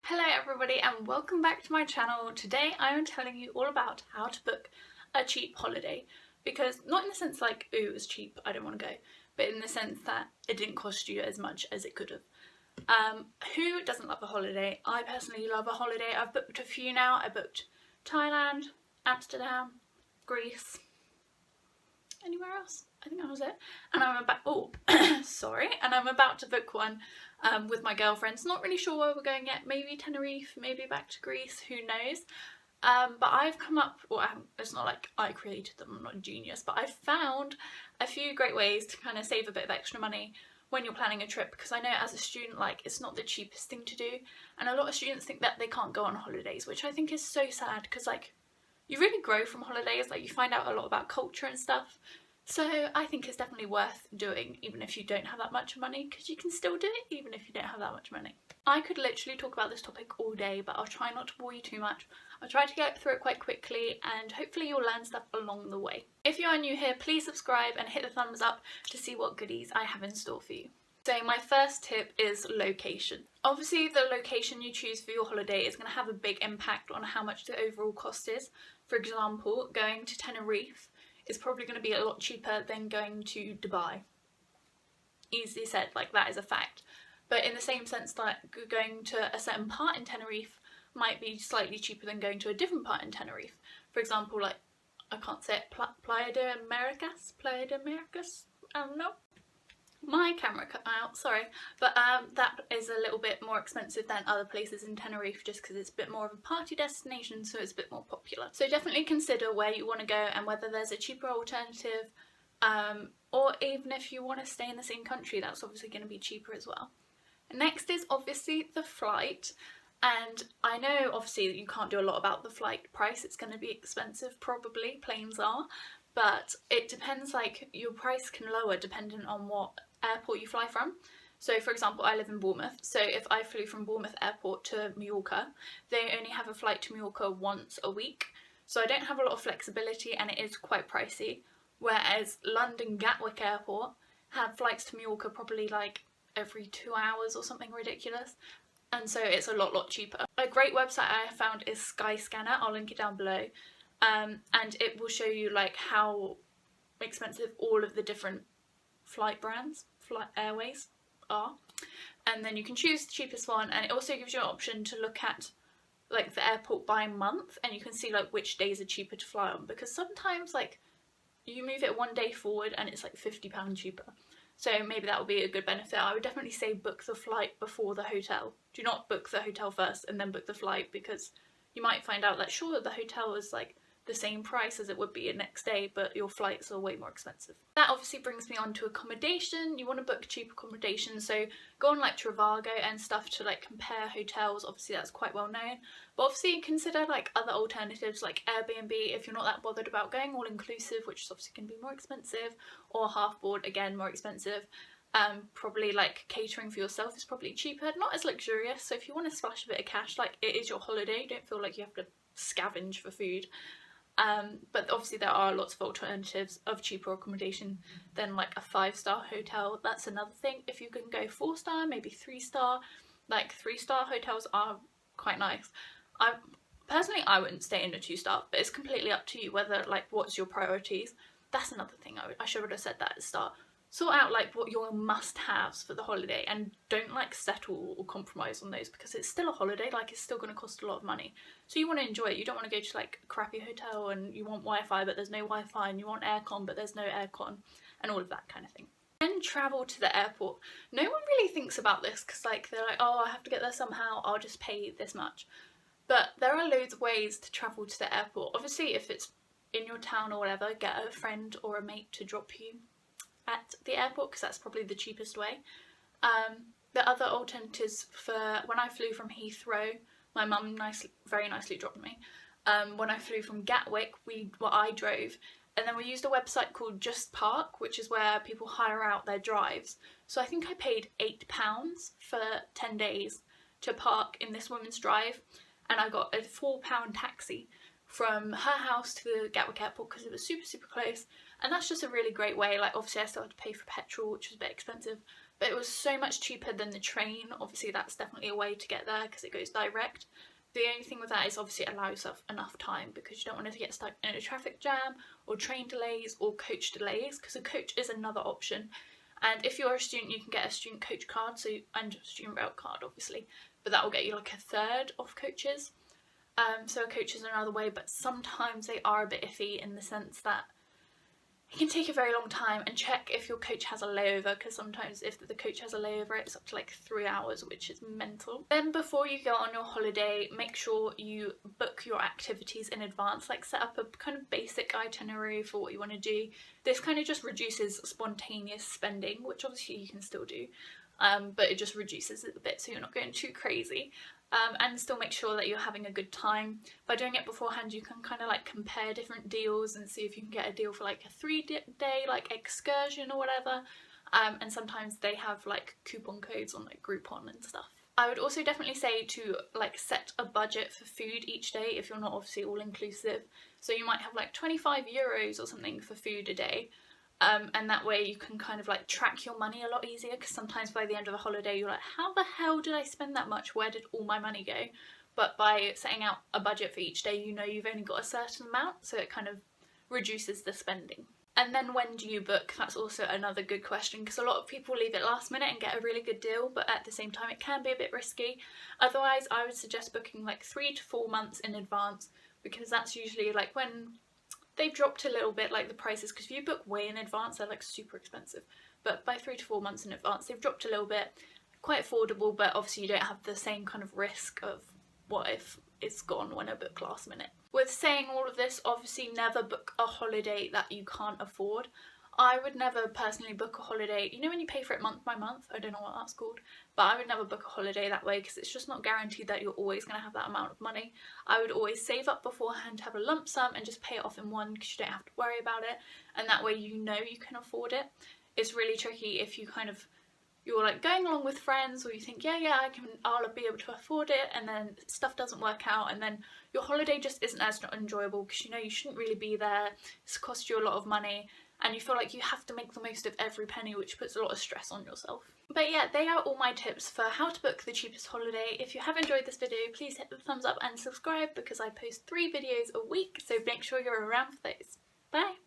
Hello everybody and welcome back to my channel. Today I am telling you all about how to book a cheap holiday, because not in the sense like, ooh, it was cheap, I don't want to go, but in the sense that it didn't cost you as much as it could have. Who doesn't love a holiday? I personally love a holiday. I've booked a few now. I booked Thailand, Amsterdam, Greece, anywhere else? I think that was it. And I'm about, sorry, and I'm about to book one with my girlfriends. Not really sure where we're going yet. Maybe Tenerife, maybe back to Greece, who knows. But I've come up, well, it's not like I created them, I'm not a genius, but I've found a few great ways to kind of save a bit of extra money when you're planning a trip, because I know as a student, like, it's not the cheapest thing to do, and a lot of students think that they can't go on holidays, which I think is so sad, because like, you really grow from holidays, like you find out a lot about culture and stuff. So I think it's definitely worth doing even if you don't have that much money, because you can still do it even if you don't have that much money. I could literally talk about this topic all day, but I'll try not to bore you too much. I'll try to get through it quite quickly and hopefully you'll learn stuff along the way. If you are new here, please subscribe and hit the thumbs up to see what goodies I have in store for you. So my first tip is location. Obviously the location you choose for your holiday is going to have a big impact on how much the overall cost is. For example, going to Tenerife is probably going to be a lot cheaper than going to Dubai. Easily said, like that is a fact. But in the same sense that going to a certain part in Tenerife might be slightly cheaper than going to a different part in Tenerife. For example, like, I can't say it, Playa de Americas? I don't know. My camera cut out, sorry, but that is a little bit more expensive than other places in Tenerife just because it's a bit more of a party destination, so it's a bit more popular. So definitely consider where you want to go and whether there's a cheaper alternative, or even if you want to stay in the same country, that's obviously going to be cheaper as well. Next is obviously the flight, and I know obviously that you can't do a lot about the flight price, it's going to be expensive probably, planes are, but it depends, like your price can lower depending on what airport you fly from. So for example, I live in Bournemouth, so if I flew from Bournemouth airport to Mallorca, they only have a flight to Mallorca once a week, so I don't have a lot of flexibility and it is quite pricey, whereas London Gatwick airport have flights to Mallorca probably like every 2 hours or something ridiculous, and so it's a lot cheaper. A great website I found is Skyscanner, I'll link it down below, and it will show you like how expensive all of the different flight brands, flight airways are, and then you can choose the cheapest one, and it also gives you an option to look at like the airport by month, and you can see like which days are cheaper to fly on, because sometimes like you move it one day forward and it's like £50 cheaper, so maybe that would be a good benefit. I would definitely say book the flight before the hotel. Do not book the hotel first and then book the flight, because you might find out that sure, the hotel is like the same price as it would be a next day, but your flights are way more expensive. That obviously brings me on to accommodation. You want to book cheap accommodation, so go on like Trivago and stuff to like compare hotels. Obviously that's quite well known, but obviously consider like other alternatives like Airbnb if you're not that bothered about going all inclusive, which is obviously going to be more expensive, or half board, again more expensive. Probably like catering for yourself is probably cheaper, not as luxurious, so if you want to splash a bit of cash, like it is your holiday, don't feel like you have to scavenge for food. But obviously there are lots of alternatives of cheaper accommodation than like a 5-star hotel. That's another thing. If you can go 4-star, maybe 3-star, like 3-star hotels are quite nice. Personally I wouldn't stay in a 2-star, but it's completely up to you whether like what's your priorities. That's another thing I should have said that at the start. Sort out like what your must-haves for the holiday, and don't like settle or compromise on those, because it's still a holiday, like it's still going to cost a lot of money. So you want to enjoy it. You don't want to go to like a crappy hotel and you want Wi-Fi but there's no Wi-Fi, and you want aircon but there's no aircon, and all of that kind of thing. Then travel to the airport. No one really thinks about this, because like they're like, oh, I have to get there somehow, I'll just pay this much. But there are loads of ways to travel to the airport. Obviously if it's in your town or whatever, get a friend or a mate to drop you at the airport, because that's probably the cheapest way. The other alternatives, for when I flew from Heathrow, my mum very nicely dropped me. When I flew from Gatwick, I drove, and then we used a website called Just Park, which is where people hire out their drives. So I think I paid £8 for 10 days to park in this woman's drive, and I got a £4 taxi from her house to the Gatwick airport because it was super close. And that's just a really great way. Like obviously I still had to pay for petrol, which was a bit expensive, but it was so much cheaper than the train. Obviously that's definitely a way to get there because it goes direct. The only thing with that is obviously allow yourself enough time, because you don't want to get stuck in a traffic jam or train delays or coach delays, because a coach is another option. And if you're a student, you can get a student coach card, and a student rail card obviously, but that will get you like a third off coaches. So a coach is another way, but sometimes they are a bit iffy in the sense that it can take a very long time, and check if your coach has a layover, because sometimes if the coach has a layover it's up to like 3 hours, which is mental. Then before you go on your holiday, make sure you book your activities in advance, like set up a kind of basic itinerary for what you want to do. This kind of just reduces spontaneous spending, which obviously you can still do, but it just reduces it a bit so you're not going too crazy. And still make sure that you're having a good time. By doing it beforehand, you can kind of like compare different deals and see if you can get a deal for like a 3-day like excursion or whatever. And sometimes they have like coupon codes on like Groupon and stuff. I would also definitely say to like set a budget for food each day if you're not obviously all inclusive. So you might have like 25 euros or something for food a day. And that way you can kind of like track your money a lot easier, because sometimes by the end of a holiday you're like, how the hell did I spend that much? Where did all my money go? But by setting out a budget for each day, you know you've only got a certain amount, so it kind of reduces the spending. And then when do you book? That's also another good question, because a lot of people leave it last minute and get a really good deal, but at the same time it can be a bit risky. Otherwise I would suggest booking like 3 to 4 months in advance, because that's usually like when they've dropped a little bit, like the prices, because if you book way in advance they're like super expensive, but by 3 to 4 months in advance they've dropped a little bit, quite affordable, but obviously you don't have the same kind of risk of what if it's gone when I book last minute. With saying all of this, obviously never book a holiday that you can't afford. I would never personally book a holiday, you know when you pay for it month by month, I don't know what that's called, but I would never book a holiday that way, because it's just not guaranteed that you're always going to have that amount of money. I would always save up beforehand, have a lump sum and just pay it off in one, because you don't have to worry about it, and that way you know you can afford it. It's really tricky if you're like going along with friends, or you think yeah I'll be able to afford it, and then stuff doesn't work out, and then your holiday just isn't as enjoyable, because you know you shouldn't really be there, it's cost you a lot of money, and you feel like you have to make the most of every penny, which puts a lot of stress on yourself. But yeah, they are all my tips for how to book the cheapest holiday. If you have enjoyed this video, please hit the thumbs up and subscribe, because I post 3 videos a week, so make sure you're around for those. Bye!